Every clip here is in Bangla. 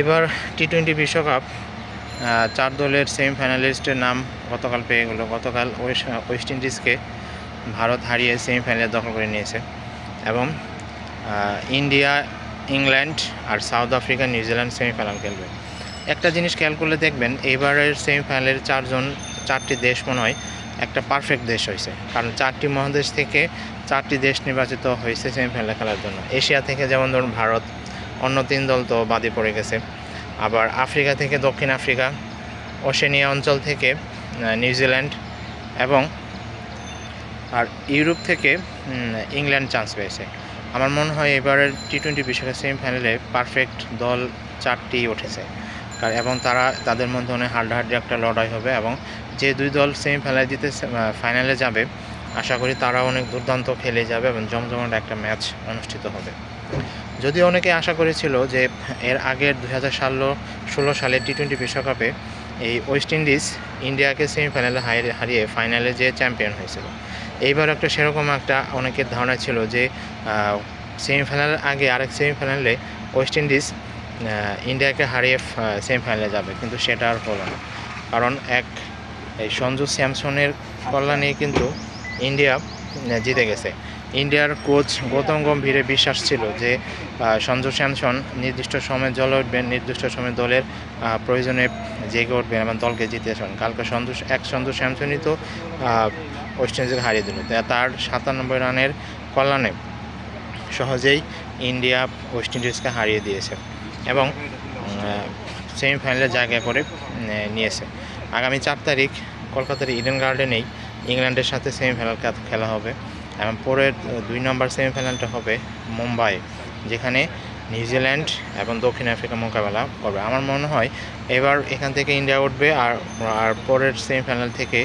এবার টি-20 বিশ্বকাপ 4 দলের সেমিফাইনালিস্টের নাম গতকাল পেয়ে গেল। গতকাল ওয়েস্ট ইন্ডিজকে ভারত হারিয়ে সেমিফাইনালে দখল করে নিয়েছে এবং ইন্ডিয়া, ইংল্যান্ড আর সাউথ আফ্রিকা, নিউজিল্যান্ড সেমিফাইনাল খেলবে। একটা জিনিস খেয়াল করলে দেখবেন এবারের সেমিফাইনালের 4টি দেশ মনে হয় একটা পারফেক্ট দেশ হয়েছে, কারণ 4টি মহাদেশ থেকে 4টি দেশ নির্বাচিত হয়েছে সেমিফাইনালে খেলার জন্য। এশিয়া থেকে যেমন ধরুন ভারত, অন্য 3 দল তো বাদে পড়ে গেছে। আবার আফ্রিকা থেকে দক্ষিণ আফ্রিকা, ওশেনিয়া অঞ্চল থেকে নিউজিল্যান্ড এবং আর ইউরোপ থেকে ইংল্যান্ড চান্স পেয়েছে। আমার মনে হয় এবারের টি-20 বিশ্বকাপ সেমিফাইনালে পারফেক্ট দল 4টি উঠেছে, এবং তাদের মধ্যে অনেক হাড্ডাহাড্ডি একটা লড়াই হবে এবং যে 2 দল ফাইনালে যাবে আশা করি তারা অনেক দুর্দান্ত খেলে যাবে এবং জমজমাট একটা ম্যাচ অনুষ্ঠিত হবে। যদিও অনেকে আশা করেছিল যে এর আগের 2016 সালে টি-20 বিশ্বকাপে এই ওয়েস্ট ইন্ডিজ ইন্ডিয়াকে সেমিফাইনালে হারিয়ে ফাইনালে যে চ্যাম্পিয়ন হয়েছিল, এইবার সেরকম একটা অনেকের ধারণা ছিল যে সেমিফাইনালের আগে আরেক সেমিফাইনালে ওয়েস্ট ইন্ডিজ ইন্ডিয়াকে হারিয়ে সেমিফাইনালে যাবে, কিন্তু সেটা আর হলো না। কারণ এই সঞ্জু স্যামসনের কল্যাণে কিন্তু ইন্ডিয়া জিতে গেছে। ইন্ডিয়ার কোচ গৌতম গম্ভীরের বিশ্বাস ছিল যে সঞ্জু স্যামসন নির্দিষ্ট সময়ে জ্বলে উঠবেন, নির্দিষ্ট সময়ে দলের প্রয়োজনে জেগে উঠবেন এবং দলকে জিতে আসবেন। কালকে সঞ্জু স্যামসনই তো ওয়েস্ট ইন্ডিজকে হারিয়ে দিল। তার 97 রানের কল্যাণে সহজেই ইন্ডিয়া ওয়েস্ট ইন্ডিজকে হারিয়ে দিয়েছে এবং সেমিফাইনালে জায়গা করে নিয়েছে। আগামী 4 তারিখ কলকাতার ইডেন গার্ডেনেই ইংল্যান্ডের সাথে সেমিফাইনাল খেলা হবে এবং পরের 2 নম্বর সেমিফাইনালটা হবে মুম্বাই, যেখানে নিউজিল্যান্ড এবং দক্ষিণ আফ্রিকা মোকাবেলা করবে। আমার মনে হয় এবার এখান থেকে ইন্ডিয়া উঠবে আর পরের সেমিফাইনাল থেকে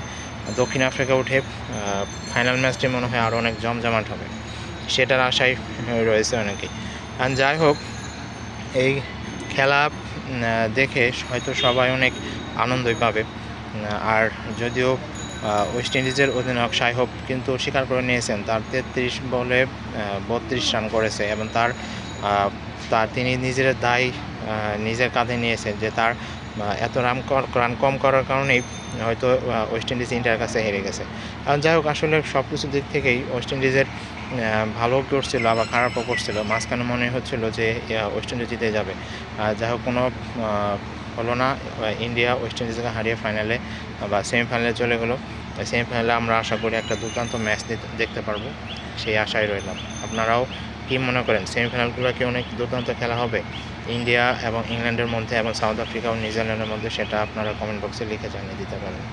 দক্ষিণ আফ্রিকা উঠে ফাইনাল ম্যাচটি মনে হয় আরও অনেক জমজমাট হবে, সেটার আশায় রয়েছে অনেকেই। আর যাই হোক, এই খেলা দেখে হয়তো সবাই অনেক আনন্দই পাবে। আর যদিও ওয়েস্ট ইন্ডিজের অধিনায়ক শাই হোপ কিন্তু স্বীকার করে নিয়েছেন তার 33 বলে 32 রান করেছে এবং তিনি নিজের দায় নিজের কাঁধে নিয়েছেন যে তার এত রান কম করার কারণেই হয়তো ওয়েস্ট ইন্ডিজ ইন্ডিয়ার কাছে হেরে গেছে। যাই হোক, আসলে সব কিছু দিক থেকেই ওয়েস্ট ইন্ডিজের ভালো করছিল আবার খারাপও করছিল। মাঝখানে মনে হচ্ছিল যে ওয়েস্ট ইন্ডিজ জিতে যাবে। যাই হোক, কোনো হলো না। ইন্ডিয়া ওয়েস্ট ইন্ডিজকে হারিয়ে ফাইনালে বা সেমিফাইনালে চলে গেলো। সেমিফাইনালে আমরা আশা করি একটা দুর্দান্ত ম্যাচ দেখতে পারবো, সেই আশায় রইলাম। আপনারাও কি মনে করেন, সেমিফাইনালগুলো কি অনেক দুর্দান্ত খেলা হবে ইন্ডিয়া এবং ইংল্যান্ডের মধ্যে এবং সাউথ আফ্রিকা ও নিউজিল্যান্ডের মধ্যে? সেটা আপনারা কমেন্ট বক্সে লিখে জানিয়ে দিতে পারেন।